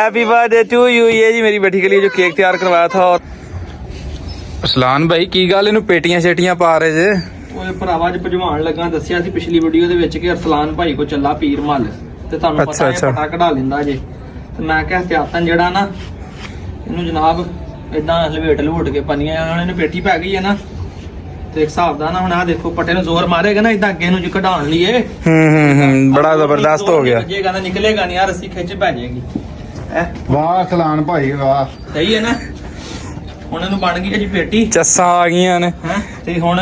Happy birthday to you. ये जी मेरी बेटी के लिए जो केक तैयार करवाया था। और ਅਸਲਾਨ ਭਾਈ ਕੀ ਗੱਲ ਇਹਨੂੰ ਪੇਟੀਆਂ ਛੇਟੀਆਂ ਪਾ ਰਹੇ ਜੇ? ਓਏ ਭਰਾਵਾ ਅੱਜ ਭਜਵਾਨ ਲੱਗਾ, ਦੱਸਿਆ ਸੀ ਪਿਛਲੀ ਵੀਡੀਓ ਦੇ ਵਿੱਚ ਕਿ ਅਰਸਲਾਨ ਭਾਈ ਕੋ ਚੱਲਾ ਪੀਰ ਮੱਲ ਤੇ ਤੁਹਾਨੂੰ ਪਤਾ ਹੈ ਪਟਾ ਕਢਾ ਲੈਂਦਾ ਜੇ। ਤੇ ਮੈਂ ਕਿਹਾ ਹਥਿਆਤਨ ਜਿਹੜਾ ਨਾ ਇਹਨੂੰ ਜਨਾਬ ਇਦਾਂ ਲਵੇਟ ਕੇ ਪੰਨੀਆਂ ਉਹਨਾਂ ਨੇ ਪੇਟੀ ਪੈ ਗਈ ਹੈ ਨਾ, ਤੇ ਇੱਕ ਹਿਸਾਬ ਦਾ ਨਾ ਹੁਣ ਆ ਦੇਖੋ ਪੱਟੇ ਨੂੰ ਜ਼ੋਰ ਮਾਰੇਗਾ ਨਾ ਇਦਾਂ ਅੱਗੇ ਨੂੰ ਜੀ ਕਢਾਉਣ ਲਈ ਬੜਾ ਜ਼ਬਰਦਸਤ ਹੋ ਗਿਆ। ਜੇਗਾ ਨਾ ਨਿਕਲੇਗਾ ਨਹੀਂ ਯਾਰ, ਰੱਸੀ ਖਿੱਚ ਪੈ ਜਾਏਗੀ। ਵਾਹ ਅਸਲਾਨ ਭਾਈ ਵਾਹ, ਸਹੀ ਹੈ ਨਾ। ਹੁਣ ਇਹਨੂੰ ਬਣ ਗਈ ਜੀ ਪੇਟੀ, ਚੱਸਾਂ ਆ ਗਈਆਂ ਨੇ ਹੈ ਤੇ ਹੁਣ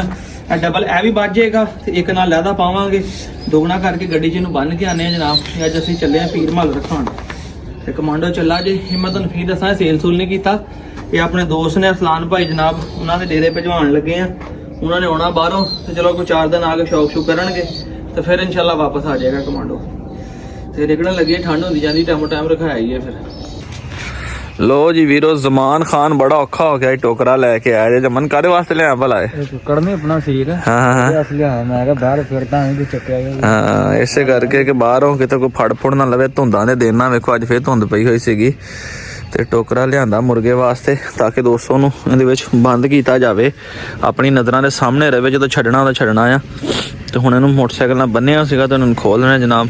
ਡਬਲ ਇਹ ਵੀ ਵੱਜ ਜਾਏਗਾ ਤੇ ਇੱਕ ਨਾਲ ਲਹਿਦਾ ਪਾਵਾਂਗੇ, ਦੁਗਣਾ ਕਰਕੇ ਗੱਡੀ 'ਚ ਇਹਨੂੰ ਬੰਨ ਕੇ ਆਨੇ ਆ ਜਨਾਬ। ਅੱਜ ਅਸੀਂ ਚੱਲੇ ਆ ਪੀਰ ਮੱਲ ਰਖਾਣ ਤੇ ਕਮਾਂਡੋ ਚੱਲਾ ਜੇ। ਹਿੰਮਤ ਨੂੰ ਫੀਰ ਦੱਸਾਂ ਸੇਲ ਸੂਲ ਨਹੀਂ ਕੀਤਾ। ਇਹ ਆਪਣੇ ਦੋਸਤ ਨੇ ਅਰਸਲਾਨ ਭਾਈ ਜਨਾਬ, ਉਹਨਾਂ ਦੇ ਡੇਰੇ ਭਜਵਾਉਣ ਲੱਗੇ ਆ। ਉਹਨਾਂ ਨੇ ਆਉਣਾ ਬਾਹਰੋਂ ਤੇ ਚਲੋ ਕੋਈ 4 ਦਿਨ ਆ ਕੇ ਸ਼ੌਕ ਸ਼ੂ ਕਰਨਗੇ ਤੇ ਫਿਰ ਇਨਸ਼ਾਅੱਲਾ ਵਾਪਸ ਆ ਜਾਏਗਾ ਕਮਾਂਡੋ। ਤੇ ਨਿਕਲਣ ਲੱਗੇ, ਠੰਡ ਹੁੰਦੀ ਜਾਂਦੀ, ਟਾਈਮ ਰਖਾਇਆ ਹੀ ਹੈ ਫਿਰ। ਲੋ ਜੀ ਵੀਰੋ, ਜ਼ਮਾਨ ਖਾਨ ਬੜਾ ਔਖਾ ਹੋ ਗਿਆ ਟੋਕਰਾ ਲੈ ਕੇ ਆਇਆ ਜੇ। ਜਮਨ ਕਾਦੇ ਵਾਸਤੇ ਲਿਆ ਭਲਾ? ਕੜਮੇ ਆਪਣਾ ਸਰੀਰ ਹਾਂ ਅਸਲੀ ਆ, ਮੈਂ ਕਿਹਾ ਬਾਹਰ ਫਿਰਦਾ ਨਹੀਂ ਤੇ ਚੱਕਿਆ ਗਿਆ। ਹਾਂ, ਇਸੇ ਕਰਕੇ ਕਿ ਬਾਹਰੋਂ ਕਿਤੇ ਕੋਈ ਫੜ ਨਾ ਲਵੇ। ਧੁੰਦਾਂ ਦੇ ਦਿਨ ਨਾ ਵੇਖੋ, ਅੱਜ ਫੇਰ ਧੁੰਦ ਪਈ ਹੋਈ ਸੀਗੀ ਤੇ ਟੋਕਰਾ ਲਿਆਂਦਾ ਮੁਰਗੇ ਵਾਸਤੇ ਤਾਂ ਕਿ ਦੋਸਤੋ ਨੂੰ ਇਹਦੇ ਵਿੱਚ ਬੰਦ ਕੀਤਾ ਜਾਵੇ, ਆਪਣੀ ਨਜ਼ਰਾਂ ਦੇ ਸਾਹਮਣੇ ਰਵੇ। ਜਦੋਂ ਛੱਡਣਾ ਤਾਂ ਛੱਡਣਾ ਆ। ਤੇ ਹੁਣ ਇਹਨੂੰ ਮੋਟਰਸਾਈਕਲ ਨਾਲ ਬੰਨਿਆ ਸੀਗਾ ਤੇ ਇਹਨੂੰ ਖੋਲ ਲੈਣਾ ਜਨਾਬ।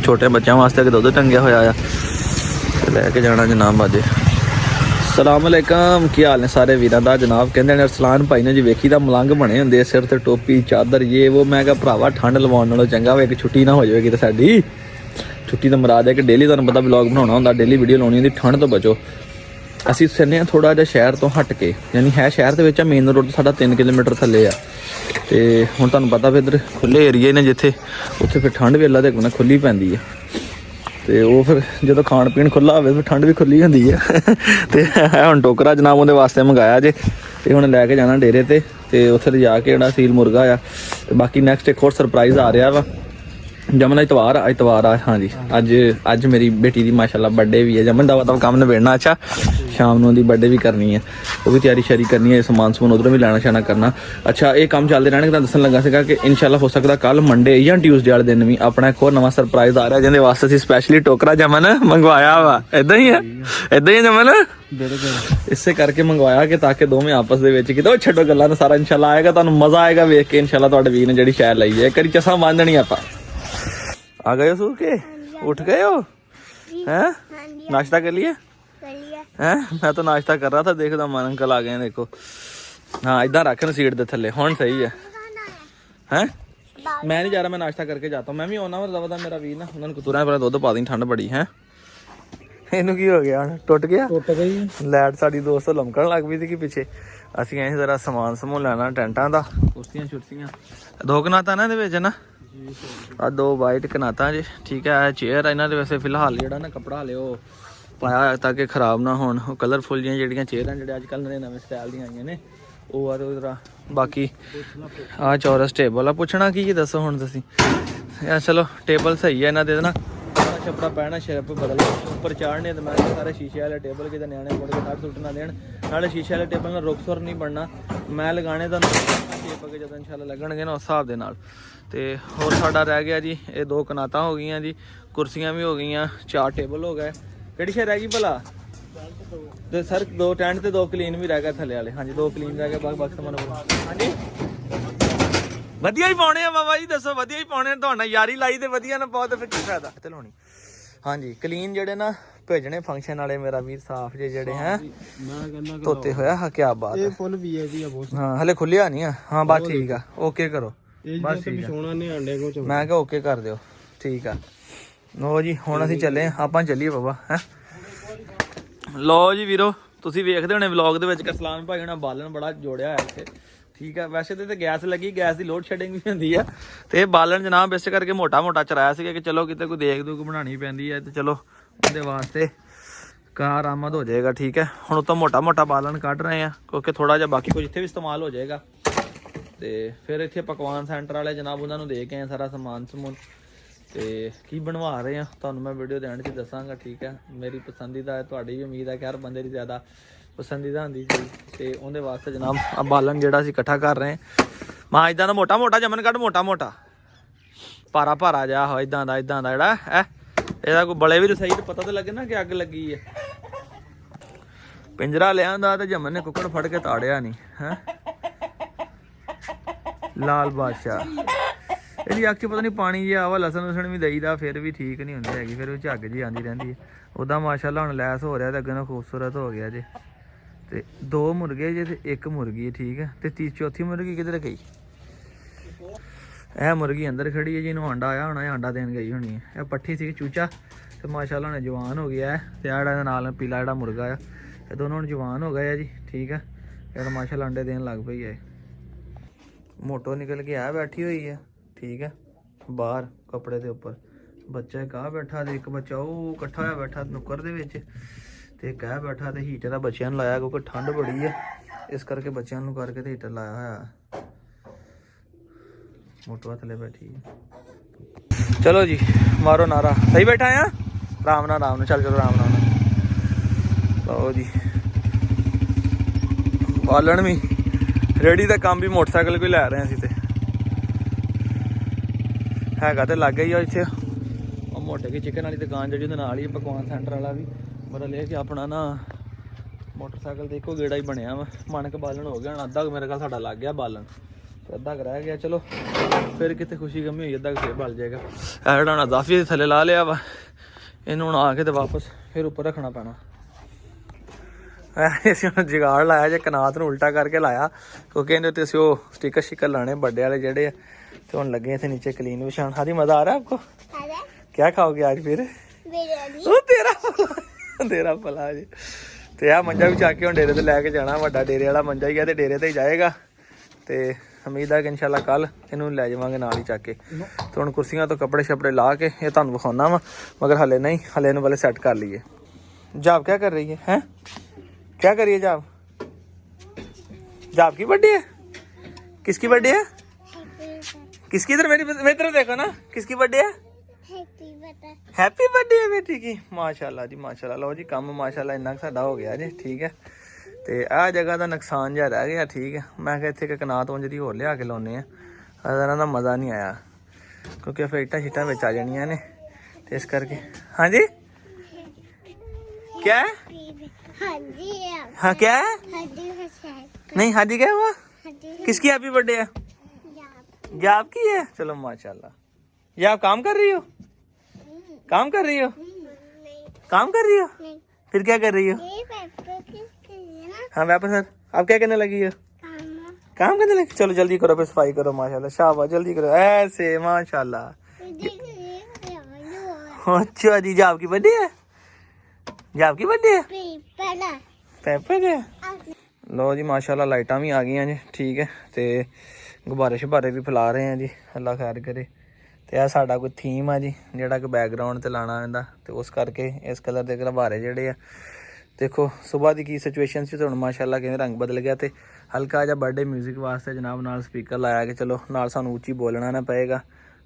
ਛੋਟੇ ਬੱਚਿਆਂ ਵਾਸਤੇ ਕਿ ਦੁੱਧ ਟੰਗਿਆ ਹੋਇਆ ਆ, ਲੈ ਕੇ ਜਾਣਾ ਜਨਾਬ ਅੱਜ। ਸਲਾਮ ਅਲੈਕਮ, ਕੀ ਹਾਲ ਨੇ ਸਾਰੇ ਵੀਰਾਂ ਦਾ ਜਨਾਬ। ਕਹਿੰਦੇ ਨੇ ਅਰਸਲਾਨ ਭਾਈ ਨੇ ਜੀ ਵੇਖੀ ਦਾ ਮਲੰਗ ਬਣੇ ਹੁੰਦੇ, ਸਿਰ ਤੇ ਟੋਪੀ ਚਾਦਰ ਇਹ ਉਹ। ਮੈਂ ਕਿਹਾ ਭਰਾਵਾ ਠੰਡ ਲਵਾਉਣ ਨਾਲੋਂ ਚੰਗਾ ਵਾ ਇੱਕ ਛੁੱਟੀ ਨਾ ਹੋ ਜਾਵੇਗੀ ਤੇ ਸਾਡੀ ਛੁੱਟੀ ਦਾ ਮੁਰਾਦ ਹੈ ਕਿ ਡੇਲੀ ਤੁਹਾਨੂੰ ਪਤਾ ਵਲੌਗ ਬਣਾਉਣਾ ਹੁੰਦਾ, ਡੇਲੀ ਵੀਡੀਓ ਲਾਉਣੀ ਹੁੰਦੀ। ਠੰਡ ਤੋਂ ਬਚੋ। ਅਸੀਂ ਫਿਰਨੇ ਆ ਥੋੜਾ ਜਿਹਾ ਸ਼ਹਿਰ ਤੋਂ ਹਟ ਕੇ, ਯਾਨੀ ਹੈ ਸ਼ਹਿਰ ਦੇ ਵਿੱਚ ਆ, ਮੇਨ ਰੋਡ ਸਾਡਾ 3 ਕਿਲੋਮੀਟਰ ਥੱਲੇ ਆ। ਤੇ ਹੁਣ ਤੁਹਾਨੂੰ ਪਤਾ ਫਿਰ ਇੱਧਰ ਖੁੱਲੇ ਏਰੀਏ ਨੇ ਜਿੱਥੇ, ਉੱਥੇ ਫਿਰ ਠੰਡ ਵੀ ਅੱਲਾ ਦੇ ਕੋਲ ਖੁੱਲੀ ਪੈਂਦੀ ਹੈ। ਤੇ ਉਹ ਫਿਰ ਜਦੋਂ ਖਾਣ ਪੀਣ ਖੁੱਲਾ ਹੋਵੇ ਫਿਰ ਠੰਡ ਵੀ ਖੁੱਲੀ ਹੁੰਦੀ ਹੈ। ਤੇ ਹੁਣ ਟੋਕਰਾ ਜਨਾਬ ਉਹਦੇ ਵਾਸਤੇ ਮੰਗਾਇਆ ਜੇ ਤੇ ਹੁਣ ਲੈ ਕੇ ਜਾਣਾ ਡੇਰੇ ਤੇ ਉੱਥੇ ਲਿਜਾ ਕੇ ਜਿਹੜਾ ਸੀਲ ਮੁਰਗਾ ਆ। ਤੇ ਬਾਕੀ ਨੈਕਸਟ ਇੱਕ ਹੋਰ ਸਰਪ੍ਰਾਈਜ਼ ਆ ਰਿਹਾ ਵਾ। ਜਮਨ ਇਤਵਾਰ ਆ ਹਾਂਜੀ। ਅੱਜ ਮੇਰੀ ਬੇਟੀ ਦੀ ਮਾਸ਼ਾਅੱਲਾ ਬਰਥਡੇ ਵੀ ਹੈ। ਜਮਨ ਦਾ ਕੰਮ ਨਿਬੇੜਨਾ। ਅੱਛਾ, ਸ਼ਾਮ ਨੂੰ ਉਹਦੀ ਬਰਥਡੇ ਵੀ ਕਰਨੀ ਹੈ, ਉਹ ਵੀ ਤਿਆਰੀ ਸ਼ਿਆਰੀ ਕਰਨੀ ਹੈ, ਸਮਾਨ ਉਧਰੋਂ ਵੀ ਲੈਣਾ ਸ਼ਾਣਾ ਕਰਨਾ। ਅੱਛਾ, ਇਹ ਕੰਮ ਚੱਲਦੇ ਰਹਿਣਗੇ। ਤਾਂ ਦੱਸਣ ਲੱਗਾ ਸੀਗਾ ਕਿ ਇਨਸ਼ਾਅੱਲਾ ਹੋ ਸਕਦਾ ਕੱਲ ਮੰਡੇ ਜਾਂ ਟਿਊਜ਼ਡੇ ਵਾਲੇ ਦਿਨ ਵੀ ਆਪਣਾ ਇੱਕ ਹੋਰ ਨਵਾਂ ਸਰਪ੍ਰਾਈਜ਼ ਆ ਰਿਹਾ, ਜਿਹਦੇ ਵਾਸਤੇ ਅਸੀਂ ਸਪੈਸ਼ਲੀ ਟੋਕਰਾ ਜਮਨ ਮੰਗਵਾਇਆ ਵਾ। ਇਦਾਂ ਹੀ ਹੈ ਜਮਨ, ਇਸੇ ਕਰਕੇ ਮੰਗਵਾਇਆ ਕਿ ਤਾਂ ਕਿ ਦੋਵੇਂ ਆਪਸ ਦੇ ਵਿੱਚ ਕਿਤੇ ਛੱਡੋ ਗੱਲਾਂ ਦਾ ਸਾਰਾ ਇਨਸ਼ਾਅੱਲਾ ਆਏਗਾ, ਤੁਹਾਨੂੰ ਮਜ਼ਾ ਆਏਗਾ ਵੇਖ ਕੇ। ਇਨਸ਼ਾਅੱਲਾ ਤੁਹਾਡੇ ਵੀਰ ਨੇ ਜਿਹੜੀ ਸ਼ੈ ਲਈ ਹੈ, ਕਰੀ ਚਸਾਂ ਬੰਨ ਦੇਣੀ ਆਪਾਂ। आ गए हो सो के? उठ गए हो? हैं? नाश्ता कर लिया? हैं? मैं तो नाश्ता कर रहा था, देखदा मन अंकल आ गए देखो। हाँ, इधर रख न सीट दे थल्ले। हुण सही है। हैं? मैं नहीं जा रहा, मैं नाश्ता करके जाता हूँ। मैं भी आना वा मेरा वीर ना, उन्होंने तुरंत पहले दुध पा दी, ठंड बड़ी है। ਇਹਨੂੰ ਕੀ ਹੋ ਗਿਆ? ਹੁਣ ਟੁੱਟ ਗਈ ਲਾਈਟ ਸਾਡੀ ਦੋਸਤ ਲਮਕਣ ਲੱਗ ਪਈ ਸੀ ਕਿ ਪਿੱਛੇ। ਅਸੀਂ ਐਂ ਜ਼ਰਾ ਸਮਾਨ ਸਮੂਹ ਲੈਣਾ ਟੈਂਟਾਂ ਦਾ, ਕੁਰਸੀਆਂ ਛੁਰਸੀਆਂ। ਦੋ ਕਨਾਤਾਂ ਨਾ ਇਹਦੇ ਵਿੱਚ ਨਾ, ਆ 2 ਵਾਈਟ ਕਨਾਤਾਂ ਜੀ, ਠੀਕ ਹੈ। ਚੇਅਰ ਇਹਨਾਂ ਦੇ ਵੈਸੇ ਫਿਲਹਾਲ ਜਿਹੜਾ ਨਾ ਕੱਪੜਾ ਹਲੇ ਉਹ ਪਾਇਆ ਤਾਂ ਕਿ ਖਰਾਬ ਨਾ ਹੋਣ। ਉਹ ਕਲਰਫੁੱਲ ਜਿਹੀਆਂ ਜਿਹੜੀਆਂ ਚੇਅਰਾਂ ਜਿਹੜੇ ਅੱਜ ਕੱਲ੍ਹ ਨਵੇਂ ਸਟਾਈਲ ਦੀਆਂ ਆਈਆਂ ਨੇ ਉਹ ਆ। ਤੇ ਬਾਕੀ ਆਹ ਚੌਰਸ ਟੇਬਲ ਆ। ਪੁੱਛਣਾ ਕੀ ਦੱਸੋ ਹੁਣ ਤੁਸੀਂ? ਚਲੋ ਟੇਬਲ ਸਹੀ ਹੈ ਇਹਨਾਂ ਦੇ ਨਾ, ਛੱਪੜਾ ਪੈਣਾ ਸ਼ੇਪ ਬਦਲ ਉੱਪਰ ਚਾੜਨੇ। ਤੇ ਮੈਂ ਸਾਰੇ ਸ਼ੀਸ਼ੇ ਵਾਲੇ ਟੇਬਲ ਕਿਤੇ ਨਿਆਣੇ ਮੁੜ ਕੇ ਕੱਢ ਸੁੱਟ ਨਾ ਦੇਣ। ਨਾਲੇ ਸ਼ੀਸ਼ੇ ਵਾਲੇ ਟੇਬਲ ਨਾਲ ਰੁਕ ਸੁਰ ਨਹੀਂ ਬਣਨਾ। ਮੈਂ ਲਗਾਣੇ ਤੁਹਾਨੂੰ ਸ਼ੇਪ ਅੱਗੇ ਜਦੋਂ ਇਨਸ਼ਾਅੱਲਾ ਲੱਗਣਗੇ ਨਾ ਉਸ ਹਿਸਾਬ ਦੇ ਨਾਲ। ਤੇ ਹੋਰ ਸਾਡਾ ਰਹਿ ਗਿਆ ਜੀ ਇਹ 2 ਕਨਾਤਾਂ ਹੋ ਗਈਆਂ ਜੀ, ਕੁਰਸੀਆਂ ਵੀ ਹੋ ਗਈਆਂ, 4 ਟੇਬਲ ਹੋ ਗਏ। ਕਿਹੜੀ ਸ਼ੇ ਰਹਿ ਗਈ ਭਲਾ? ਤੇ ਸਰ 2 ਟੈਂਟ ਤੇ 2 ਕਲੀਨ ਵੀ ਰਹਿ ਗਏ ਥੱਲੇ ਵਾਲੇ। ਹਾਂਜੀ, 2 ਕਲੀਨ ਰਹਿ ਗਏ, ਬਾਕੀ ਸਮਾਨ। ਹਾਂਜੀ, ਵਧੀਆ ਹੀ ਪਾਉਣੇ ਆ ਬਾਬਾ ਜੀ, ਦੱਸੋ ਵਧੀਆ ਹੀ ਪਾਉਣੇ। ਤੁਹਾਡਾ ਯਾਰੀ ਲਾਈ ਤੇ ਵਧੀਆ ਨਾ ਪਾਓ ਤੇ ਫਿਰ ਕੀ ਫਾਇਦਾ ਤੇ ਲਾਉਣੀ। ਹਾਂਜੀ, ਕਲੀਨ ਜਿਹੜੇ ਨਾ ਭੇਜਣੇ ਫੰਕਸ਼ਨ ਵਾਲੇ, ਮੇਰਾ ਵੀਰ ਸਾਫ ਜੇ ਜਿਹੜੇ ਹੈ ਮੈਂ ਕਹਿੰਦਾ ਧੋਤੇ ਹੋਇਆ। ਹਾਂ, ਕੀ ਬਾਤ ਹੈ। ਫੁੱਲ ਵੀਆਈਪੀ ਆ ਬਹੁਤ। ਹਾਂ, ਹਲੇ ਖੁੱਲਿਆ ਨਹੀਂ ਆ। ਹਾਂ, ਬਸ ਠੀਕ ਆ, ਓਕੇ ਕਰੋ ਬਸ ਠੀਕ ਆ। ਮੈਂ ਕਿਹਾ ਓਕੇ ਕਰ ਦਿਓ, ਠੀਕ ਆ। ਲੋ ਜੀ, ਹੁਣ ਅਸੀਂ ਚੱਲੇ ਆਪਾਂ ਚੱਲੀਏ ਬਾਬਾ। ਹੈ ਲੋ ਜੀ ਵੀਰੋ, ਤੁਸੀਂ ਵੇਖਦੇ ਹੋਣੇ ਵਲੌਗ ਦੇ ਵਿੱਚ ਕਿ ਅਰਸਲਾਨ ਭਾਈ ਹੋਣਾ ਬਾਲਣ ਬੜਾ ਜੋੜਿਆ ਹੋਇਆ ਇੱਥੇ, ਠੀਕ ਹੈ। ਵੈਸੇ ਤੇ ਗੈਸ ਲੱਗੀ, ਗੈਸ ਦੀ ਲੋਡ ਸ਼ੈਡਿੰਗ ਵੀ ਹੁੰਦੀ ਆ। ਤੇ ਇਹ ਬਾਲਣ ਜਨਾਬ ਇਸ ਕਰਕੇ ਮੋਟਾ ਚਰਾਇਆ ਸੀਗਾ ਕਿ ਚਲੋ ਕਿਤੇ ਕੋਈ ਦੇਖ ਦੂਖ ਬਣਾਉਣੀ ਪੈਂਦੀ ਹੈ ਤੇ ਚਲੋ ਉਹਦੇ ਵਾਸਤੇ ਕਾਰ ਆਮਦ ਹੋ ਜਾਏਗਾ, ਠੀਕ ਹੈ। ਹੁਣ ਉਤੋਂ ਮੋਟਾ ਬਾਲਣ ਕੱਢ ਰਹੇ ਆ ਕਿਉਂਕਿ ਥੋੜਾ ਜਿਹਾ ਬਾਕੀ ਕੁਝ ਇੱਥੇ ਵੀ ਇਸਤੇਮਾਲ ਹੋ ਜਾਏਗਾ। ਤੇ ਫਿਰ ਇੱਥੇ ਪਕਵਾਨ ਸੈਂਟਰ ਵਾਲੇ ਜਨਾਬ ਉਹਨਾਂ ਨੂੰ ਦੇ ਕੇ ਆਏ ਸਾਰਾ ਸਮਾਨ ਸਮੂਨ। ਤੇ ਕੀ ਬਣਵਾ ਰਹੇ ਆ ਤੁਹਾਨੂੰ ਮੈਂ ਵੀਡੀਓ ਦੇ ਐਂਡ 'ਚ ਦੱਸਾਂਗਾ, ਠੀਕ ਹੈ। ਮੇਰੀ ਪਸੰਦੀਦਾ ਹੈ, ਤੁਹਾਡੀ ਵੀ ਉਮੀਦ ਹੈ ਕਿ ਹਰ ਬੰਦੇ ਦੀ ਜ਼ਿਆਦਾ ਪਸੰਦੀਦਾ ਹੁੰਦੀ ਚੀਜ਼। ਤੇ ਉਹਦੇ ਵਾਸਤੇ ਜਨਾਬ ਆ ਬਾਲਣ ਜਿਹੜਾ ਅਸੀਂ ਇਕੱਠਾ ਕਰ ਰਹੇ ਹਾਂ। ਇੱਦਾਂ ਦਾ ਮੋਟਾ ਜਮਨ ਕੱਢ, ਮੋਟਾ ਭਾਰਾ ਜਾ ਹੋ ਇੱਦਾਂ ਦਾ ਜਿਹੜਾ ਹੈ ਇਹਦਾ ਕੋਈ ਬਲੇ ਵੀ ਰਸਾਈ ਤੇ ਪਤਾ ਤਾਂ ਲੱਗੇ ਨਾ ਕਿ ਅੱਗ ਲੱਗੀ ਹੈ। ਪਿੰਜਰਾ ਲਿਆਂਦਾ ਤੇ ਜਮਨ ਨੇ ਕੁੱਕੜ ਫੜ ਕੇ ਤਾੜਿਆ ਨਹੀਂ ਹੈ। ਲਾਲ ਬਾਦਸ਼ਾਹ ਇਹਦੀ ਅੱਖ 'ਚ ਪਤਾ ਨਹੀਂ ਪਾਣੀ ਜਿਹਾ ਵਾ, ਲਸਣ ਲੁਸਣ ਵੀ ਦਈਦਾ ਫਿਰ ਵੀ ਠੀਕ ਨਹੀਂ ਹੁੰਦੀ ਹੈਗੀ, ਫਿਰ ਉਹ ਝੱਗ ਜੀ ਆਉਂਦੀ ਰਹਿੰਦੀ ਹੈ। ਉੱਦਾਂ ਮਾਸ਼ਾਅੱਲਾ ਹੁਣ ਲੈਸ ਹੋ ਰਿਹਾ ਤੇ ਅੱਗੇ ਨਾਲ ਖੂਬਸੂਰਤ ਹੋ ਗਿਆ ਜੇ। ਤੇ 2 ਮੁਰਗੇ ਜੇ ਤੇ 1 ਮੁਰਗੀ ਠੀਕ ਹੈ। ਤੇ ਚੌਥੀ ਮੁਰਗੀ ਕਿੱਧਰ ਗਈ? ਇਹ ਮੁਰਗੀ ਅੰਦਰ ਖੜੀ ਹੈ ਜੀ, ਇਹਨੂੰ ਆਂਡਾ ਆਇਆ ਹੋਣਾ, ਇਹ ਆਂਡਾ ਦੇਣ ਗਈ ਹੋਣੀ ਹੈ। ਇਹ ਪੱਠੀ ਸੀ ਚੂਚਾ ਤੇ ਮਾਸ਼ਾਅੱਲਾ ਹੁਣ ਜਵਾਨ ਹੋ ਗਿਆ ਹੈ। ਤੇ ਆਹ ਜਿਹੜਾ ਨਾਲ ਪੀਲਾ ਜਿਹੜਾ ਮੁਰਗਾ ਆ, ਇਹ ਦੋਨੋਂ ਹੁਣ ਜਵਾਨ ਹੋ ਗਏ ਆ ਜੀ ਠੀਕ ਹੈ। ਇਹ ਮਾਸ਼ਾਅੱਲਾ ਅੰਡੇ ਦੇਣ ਲੱਗ ਪਈ ਹੈ। ਮੋਟੋ ਨਿਕਲ ਕੇ ਆ ਬੈਠੀ ਹੋਈ ਹੈ ਠੀਕ ਹੈ ਬਾਹਰ ਕੱਪੜੇ ਦੇ ਉੱਪਰ। ਬੱਚਾ ਇੱਕ ਆ ਬੈਠਾ ਤੇ ਇੱਕ ਬੱਚਾ ਉਹ ਇਕੱਠਾ ਹੋਇਆ ਬੈਠਾ ਨੁੱਕਰ ਦੇ ਵਿੱਚ, ਤੇ ਇੱਕ ਆ ਬੈਠਾ ਤੇ ਹੀਟਰ ਦਾ ਬੱਚਿਆਂ ਨੂੰ ਲਾਇਆ ਕਿਉਂਕਿ ਠੰਡ ਬੜੀ ਹੈ, ਇਸ ਕਰਕੇ ਬੱਚਿਆਂ ਨੂੰ ਕਰਕੇ ਤੇ ਹੀਟਰ ਲਾਇਆ ਹੋਇਆ। ਮੋਟੋ ਥੱਲੇ ਬੈਠੀ ਹੈ। ਚਲੋ ਜੀ ਮਾਰੋ ਨਾਰਾ। ਸਹੀ ਬੈਠਾ ਆ? ਆਰਾਮ ਨਾਲ ਚੱਲ ਚਲੋ ਆਰਾਮ ਨਾਲ। ਲਓ ਜੀ ਬਾਲਣ ਵੀ ਰੇੜੀ ਦਾ ਕੰਮ ਵੀ ਮੋਟਰਸਾਈਕਲ ਕੋਈ ਲੈ ਰਹੇ ਅਸੀਂ ਤੇ ਹੈਗਾ ਤੇ ਲੱਗ ਗਈ ਆ ਇੱਥੇ ਉਹ ਮੋਟੇ ਕੀ ਚਿਕਨ ਵਾਲੀ ਦੁਕਾਨ ਜਿਹੜੀ ਉਹਦੇ ਨਾਲ ਹੀ ਪਕਵਾਨ ਸੈਂਟਰ ਵਾਲਾ ਵੀ। ਬੜਾ ਲੈ ਕੇ ਆਪਣਾ ਨਾ ਮੋਟਰਸਾਈਕਲ ਤੇ ਇੱਕੋ ਗੇੜਾ ਹੀ ਬਣਿਆ ਵਾ। ਮਣਕ ਬਾਲਣ ਹੋ ਗਿਆ ਹੁਣ, ਅੱਧਾ ਮੇਰੇ ਕੋਲ ਸਾਡਾ ਲੱਗ ਗਿਆ ਬਾਲਣ ਤੇ ਅੱਧਾ ਕੁ ਰਹਿ ਗਿਆ। ਚਲੋ ਫਿਰ ਕਿਤੇ ਖੁਸ਼ੀ ਗਮੀ ਹੋਈ ਅੱਧਾ ਕੁ ਫੇਰ ਬਲ ਜਾਏਗਾ। ਇਹ ਜਿਹੜਾ ਜ਼ਾਫੀ ਥੱਲੇ ਲਾ ਲਿਆ ਵਾ, ਇਹਨੂੰ ਹੁਣ ਆ ਕੇ ਤੇ ਵਾਪਸ ਫਿਰ ਉੱਪਰ ਰੱਖਣਾ ਪੈਣਾ। ਅਸੀਂ ਹੁਣ ਜੁਗਾੜ ਲਾਇਆ ਜੇ, ਕਨਾਤ ਨੂੰ ਉਲਟਾ ਕਰਕੇ ਲਾਇਆ ਕਿਉਂਕਿ ਇਹਦੇ ਉੱਤੇ ਅਸੀਂ ਉਹ ਸਟਿਕਰ ਸ਼ਿਕਰ ਲਾਣੇ ਵੱਡੇ वाले ਜਿਹੜੇ ਆ। ਤੇ ਹੁਣ ਲੱਗੇ ਇੱਥੇ नीचे क्लीन बिछान। हादी मजा आ रहा है आपको? क्या खाओगे आज फिर? तेरा भला जी। ਤੇ ਆ ਮੰਜਾ ਵੀ ਚੱਕ ਕੇ ਹੁਣ ਡੇਰੇ ਤੇ ਲੈ ਕੇ ਜਾਣਾ। ਵੱਡਾ ਡੇਰੇ ਵਾਲਾ ਮੰਜਾ ਹੀ ਆ ਤੇ ਡੇਰੇ ਤੇ ਹੀ ਜਾਏਗਾ। ਤੇ ਉਮੀਦ ਹੈ ਕਿ ਇਨਸ਼ਾਅੱਲਾ ਕੱਲ ਇਹਨੂੰ ਲੈ ਜਾਵਾਂਗੇ ਨਾਲ ਹੀ ਚੱਕ ਕੇ। ਤੇ ਹੁਣ ਕੁਰਸੀਆਂ ਤੋਂ ਕੱਪੜੇ ਛਪੜੇ ਲਾ ਕੇ ਇਹ ਤੁਹਾਨੂੰ ਵਿਖਾਉਣਾ ਵਾ, ਮਗਰ ਹਲੇ ਨਹੀਂ, ਹਲੇ ਇਹਨੂੰ ਪਹਿਲੇ ਸੈੱਟ ਕਰ ਲਈਏ। जाब क्या कर रही है? क्या कर रही है जाब? जाब की बर्थडे है? किसकी बर्थडे है? किसकी? इधर मेरी तरफ देखो ना, किसकी बर्थडे है? हैप्पी बर्थडे है बेटी की। माशाल्लाह जी माशाल्लाह। लो जी काम माशाल्लाह इन्ना साडा हो गया जी ठीक है। ਤੇ ਆਹ ਜਗ੍ਹਾ ਦਾ ਨੁਕਸਾਨ ਜਿਹਾ ਰਹਿ ਗਿਆ ਠੀਕ ਹੈ। ਮੈਂ ਕਿਹਾ ਇੱਥੇ ਇੱਕ ਕਨਾਤ ਉਂਝ ਦੀ ਹੋਰ ਲਿਆ ਕੇ ਲਾਉਨੇ ਆ, ਇਹਨਾਂ ਦਾ ਮਜ਼ਾ ਨਹੀਂ ਆਇਆ ਕਿਉਂਕਿ ਫਿਰ ਇੱਟਾਂ ਸ਼ੀਟਾਂ ਵਿੱਚ ਆ ਜਾਣੀਆਂ ਨੇ ਤੇ ਇਸ ਕਰਕੇ। ਹਾਂਜੀ क्या? हाँ क्या है? नहीं हादी क्या हुआ? किसकी हैप्पी बर्थडे है? जाब की है। चलो माशाल्लाह। ये आप काम कर रही हो? काम कर रही हो? काम कर रही हो? फिर क्या कर रही हो? हाँ वापस आप क्या करने लगी हो? काम करने लगी। चलो जल्दी करो फिर सफाई करो माशाल्लाह। शाबाश जल्दी करो ऐसे माशाल्लाह। अच्छा जी जाब की बर्थडे है? जाब की बर्थडे है? पेपर है। लो जी माशाल्लाह लाइटां भी आ गई जी ठीक है। ਤੇ ਗੁਬਾਰੇ ਸ਼ੁਬਾਰੇ ਵੀ ਫੈਲਾ ਰਹੇ ਆ ਜੀ, ਅੱਲਾ ਖੈਰ ਕਰੇ। ਤੇ ਇਹ ਸਾਡਾ ਕੋਈ ਥੀਮ ਆ ਜੀ ਜਿਹੜਾ ਕਿ ਬੈਕਗ੍ਰਾਉਂਡ ਤੇ ਲਾਣਾ ਹੁੰਦਾ ਤੇ ਉਸ ਕਰਕੇ ਇਸ ਕਲਰ ਦੇ ਗੁਬਾਰੇ ਜਿਹੜੇ ਆ। ਦੇਖੋ ਸਵੇਰ ਦੀ ਕੀ ਸਿਚੁਏਸ਼ਨ ਸੀ ਤੇ ਹੁਣ ਮਾਸ਼ਾਅੱਲਾ ਕਿਵੇਂ ਰੰਗ ਬਦਲ ਗਿਆ। ਤੇ ਹਲਕਾ ਜਿਹਾ ਬਰਥਡੇ ਮਿਊਜ਼ਿਕ ਵਾਸਤੇ ਜਨਾਬ ਨਾਲ ਸਪੀਕਰ ਲਾਇਆ ਕਿ ਚਲੋ ਨਾਲ ਸਾਨੂੰ ਉੱਚੀ ਬੋਲਣਾ ਨਾ ਪਏਗਾ,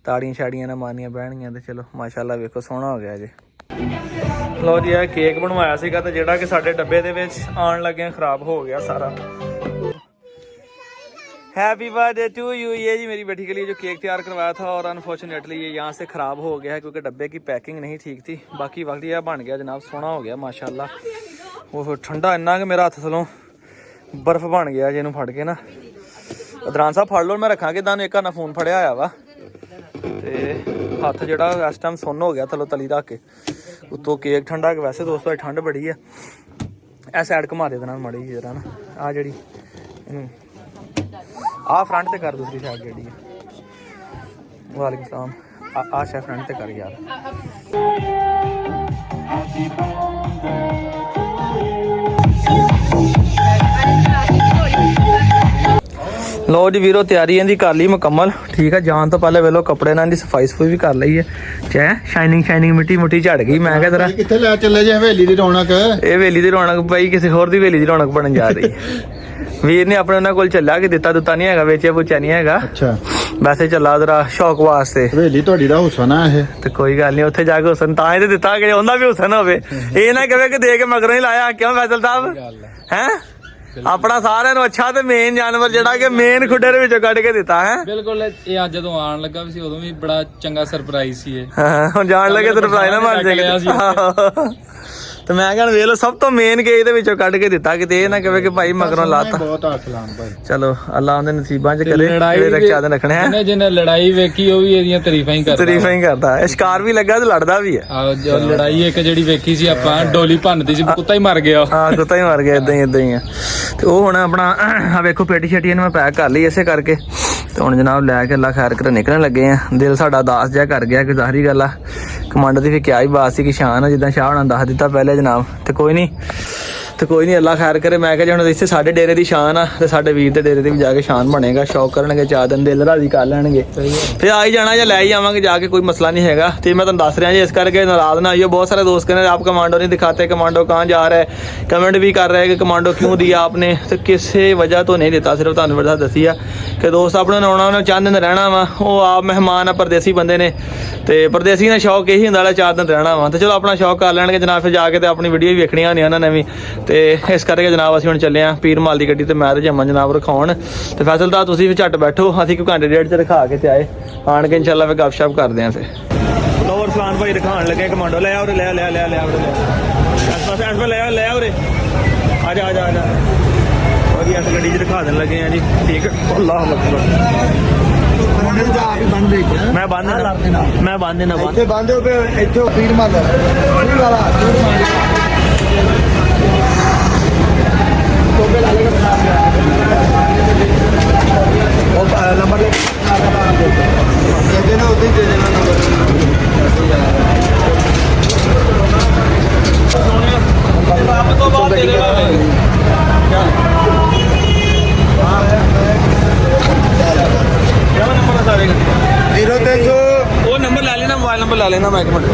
ਤਾੜੀਆਂ ਛਾੜੀਆਂ ਨਾ ਮਾਰਨੀਆਂ ਪੈਣਗੀਆਂ। ਤੇ ਚਲੋ ਮਾਸ਼ਾਅੱਲਾ ਵੇਖੋ ਸੋਹਣਾ ਹੋ ਗਿਆ ਜੀ। ਲੋ ਜੀ ਇਹ ਕੇਕ ਬਣਵਾਇਆ ਸੀਗਾ ਤੇ ਜਿਹੜਾ ਕਿ ਸਾਡੇ ਡੱਬੇ ਦੇ ਵਿੱਚ ਆਉਣ ਲੱਗਿਆ ਖਰਾਬ ਹੋ ਗਿਆ ਸਾਰਾ। Happy birthday to you. ये जी मेरी बेटी के लिए जो केक तैयार करवाया था और अनफॉर्चुनेटली ये यहाँ से ख़राब हो गया है क्योंकि डब्बे की पैकिंग नहीं ठीक थी। बाकी वक्त यह बन गया जनाब, सोहना हो गया माशाल्लाह। वो ठंडा इन्ना कि मेरा हथ थलों बर्फ बन गया जी। फड़ के ना अदरान साहब फड़ लो, मैं रखा कि दान एक ना फोन फड़िया होया वा ते हथ जो इस टाइम सुन्न हो गया थलों तली रख के। उत्तों केक ठंडा कि वैसे दोस्तों ठंड बड़ी है। ऐ साइड घुमा दे देना माड़ी जी जरा ना, आ जी आ फ्रंट ते कर, दूसरी साइड जेडी है। वालेकुम सलाम। आ शा फ्रंट ते कर यार। लो जी वीरो तैयारी इहदी कर ली मुकम्मल ठीक है। जान तो पहले वेलो कपड़े ना सफाई सफुई भी कर ली है। चाहे शाइनिंग शाइनिंग मिट्टी मुट्टी झड़ गई। मैं क्या तेरा कित्थे ले चले जे हवेली दी रौनक? ये हवेली दी रौनक भाई किसी होर दी हवेली दी रौनक बनन जा रही है। वीर ने अपने उन्होंने कोल चला के दिता दुता नहीं हैगा, वेचे पुचा नहीं हैगा। अच्छा वैसे चला जरा शौक वास्ते। हवेली ਤੁਹਾਡੀ ਦਾ ਹੁਸਨ ਆ ਇਹ ਤੇ ਕੋਈ ਗੱਲ ਨਹੀਂ, ਉੱਥੇ ਜਾ ਕੇ ਹੁਸਨ ਤਾਂ ਹੀ ਤੇ ਦਿੱਤਾ ਕਿ ਉਹਦਾ ਵੀ ਹੁਸਨ ਹੋਵੇ। ਇਹ ਨਾ ਕਹੇ ਕਿ ਦੇ ਕੇ ਮਗਰੋਂ ਹੀ ਲਾਇਆ ਕਿਉਂ ਫੈਸਲ ਸਾਹਿਬ ਹੈ। ਆਪਣਾ ਸਾਰਿਆਂ ਨੂੰ ਅੱਛਾ ਤੇ ਮੇਨ ਜਾਨਵਰ ਜਿਹੜਾ ਕਿ ਮੇਨ ਖੁੱਡੇ ਦੇ ਵਿੱਚੋਂ ਕੱਢ ਕੇ ਦਿੱਤਾ ਹੈ। ਬਿਲਕੁਲ ਇਹ ਅੱਜ ਜਦੋਂ ਆਉਣ ਲੱਗਾ ਵੀ ਸੀ ਉਦੋਂ ਵੀ ਬੜਾ ਚੰਗਾ ਸਰਪ੍ਰਾਈਜ਼ ਸੀ ਇਹ। ਹੁਣ ਜਾਣ ਲੱਗੇ ਸਰਪ੍ਰਾਈਜ਼ ਨਾ ਬਣ ਲਿਆ ਸੀ ਜਾਏ। ਤੇ ਮੈਂ ਕਹਿੰਦਾ ਵੇਖ ਲਓ ਸਭ ਤੋਂ ਮੇਨ ਕੇਜ ਦੇ ਵਿੱਚੋਂ ਕੱਢ ਕੇ ਦਿੱਤਾ, ਕਿਤੇ ਇਹ ਨਾ ਕਹੇ ਕਿ ਭਾਈ ਮਗਰੋਂ ਲਾਤਾ। ਬਹੁਤ ਆਸਲਾਮ ਭਾਈ। ਚਲੋ ਅੱਲਾ ਉਹਦੇ ਨਸੀਬਾਂ 'ਚ ਕਰੇ ਲੜਾਈ ਜਿਹੜੇ ਰੱਖਿਆ ਦੇ ਰੱਖਣੇ ਹੈ। ਜਿਹਨੇ ਲੜਾਈ ਵੇਖੀ ਉਹ ਵੀ ਇਹਦੀਆਂ ਤਾਰੀਫਾਂ ਹੀ ਕਰਦਾ। ਤਾਰੀਫਾਂ ਹੀ ਕਰਦਾ ਹੈ। ਸ਼ਿਕਾਰ ਵੀ ਲੱਗਾ ਤੇ ਲੜਦਾ ਵੀ ਹੈ। ਆਹ ਜੋ ਲੜਾਈ ਇੱਕ ਜਿਹੜੀ ਵੇਖੀ ਸੀ ਆਪਾਂ, ਡੋਲੀ ਭੰਨਦੀ ਸੀ, ਕੁੱਤਾ ਹੀ ਮਰ ਗਿਆ। ਹਾਂ ਕੁੱਤਾ ਹੀ ਮਰ ਗਿਆ, ਇਦਾਂ ਹੀ ਆ। ਤੇ ਉਹ ਹੁਣ ਆਪਣਾ ਆ ਵੇਖੋ ਪੇਟੀ ਛੇਟੀ ਇਹਨੂੰ ਮੈਂ ਪੈਕ ਕਰ ਲਈ ਇਸੇ ਕਰਕੇ। ਤੇ ਹੁਣ ਜਨਾਬ ਲੈ ਕੇ ਅੱਲਾ ਖੈਰ ਕਰ ਨਿਕਲਣ ਲੱਗੇ ਆ। ਦਿਲ ਸਾਡਾ ਦਾਸ ਜਿਹਾ ਕਰ ਗਿਆ ਕਿ ਜ਼ਾਹਰੀ ਗੱਲ ਆ, ਕਮਾਂਡਰ ਦੀ ਵੀ ਕਿਆ ਹੀ ਬਾਤ ਸੀ ਕਿ ਸ਼ਾਨ ਆ, ਜਿੱਦਾਂ ਸ਼ਾਹ ਹੋਣਾ ਦੱਸ ਦਿੱਤਾ ਪਹਿਲੇ ਜਨਾਬ। ਤੇ ਕੋਈ ਨਹੀਂ ਅੱਲਾ ਖੈਰ ਕਰੇ। ਮੈਂ ਕਿਹਾ ਜੇ ਹੁਣ ਇੱਥੇ ਸਾਡੇ ਡੇਰੇ ਦੀ ਸ਼ਾਨ ਆ ਤੇ ਸਾਡੇ ਵੀਰ ਦੇ ਡੇਰੇ ਤੇ ਵੀ ਜਾ ਕੇ ਸ਼ਾਨ ਬਣੇਗਾ। ਸ਼ੌਕ ਕਰਨਗੇ, 4 ਦਿਨ ਦਿਲ ਰਾਜ਼ੀ ਕਰ ਲੈਣਗੇ, ਫਿਰ ਆ ਹੀ ਜਾਣਾ ਜਾਂ ਲੈ ਹੀ ਆਵਾਂਗੇ ਜਾ ਕੇ, ਕੋਈ ਮਸਲਾ ਨਹੀਂ ਹੈਗਾ। ਤੇ ਮੈਂ ਤੁਹਾਨੂੰ ਦੱਸ ਰਿਹਾ ਜੀ, ਇਸ ਕਰਕੇ ਨਾਰਾਜ਼ ਨਾ ਆइयो। बहुत सारे दोस्त कह रहे हैं आप कमांडो नहीं दिखाते, कमांडो कहाँ जा रहा है, कमेंट भी कर रहे हैं कि कमांडो क्यों दिया आपने। तो किसी वजह तो नहीं दिता, सिर्फ ਤੁਹਾਨੂੰ ਵਜ੍ਹਾ ਦੱਸੀ ਆ ਕਿ ਦੋਸਤ ਆਪਣੇ ਨੇ ਆਉਣਾ, ਉਹਨੇ 4 ਦਿਨ ਰਹਿਣਾ ਵਾ। ਉਹ ਆਪ ਮਹਿਮਾਨ ਆ, ਪਰਦੇਸੀ ਬੰਦੇ ਨੇ, ਤੇ ਪਰਦੇਸੀ ਦਾ ਸ਼ੌਕ ਇਹੀ ਹੁੰਦਾ ਹੈ 4 ਦਿਨ ਰਹਿਣਾ ਵਾ। ਤੇ ਚਲੋ ਆਪਣਾ ਸ਼ੌਕ ਕਰ ਲੈਣਗੇ ਜਨਾਬ, ਫਿਰ ਜਾ ਕੇ ਤੇ ਆਪਣੀ ਵੀਡੀਓ ਵੀ ਵੇਖਣੀਆਂ ਹੁੰਦੀਆਂ ਉਹਨਾਂ ਨੇ ਵੀ। ਤੇ ਇਸ ਕਰਕੇ ਜਨਾਬ ਅਸੀਂ ਹੁਣ ਚੱਲੇ ਆਂ ਪੀਰ ਮਾਲ ਦੀ ਗੱਡੀ ਤੇ ਮੈਂ ਤੇ ਜੰਮਨ ਜਨਾਬ ਰਖਾਉਣ। ਤੇ ਫੈਸਲ ਦਾ ਤੁਸੀਂ ਵੀ ਝੱਟ ਬੈਠੋ, ਅਸੀਂ ਕੋਈ ਘੰਟੇ ਡੇਢ ਚ ਰਖਾ ਕੇ ਤੇ ਆਏ, ਆਣ ਕੇ ਇਨਸ਼ਾਅੱਲਾ ਫਿਰ ਗੱਪਸ਼ਪ ਕਰਦੇ ਆਂ। ਫਿਰ ਲੋ ਰਸਲਾਨ ਭਾਈ ਰਖਾਣ ਲੱਗੇ ਕਮਾਂਡੋ। ਲੈ ਆ ਉਰੇ, ਲੈ ਇਸ ਪਾਸੇ ਲੈ ਆ ਉਰੇ, ਆ ਜਾ और इस गड्डी च रखा देने लगे हैं जी। ठीक है, अल्लाह अकबर। मैं बांध देना ਇੱਥੇ ਬੰਦੇ ਹੋ ਪਏ, ਇੱਥੇ ਪੀਰ ਮਾਦਾ ਪੂਰੀ ਵਾਲਾ ਟੋਬੇ ਲਾ ਲੇਗਾ ਉਹ ਨੰਬਰ ਲੈ ਦੇ ਦੇਣਾ, ਉਹਦੇ ਦੇ ਦੇਣਾ ਨੰਬਰ। ਆਪ ਤੋਂ ਬਾਅਦ ਦੇ ਦੇਣਾ नंबर 0300 वो नंबर ला लेना, मोबाइल नंबर ला लेना। मैं 1 मिनट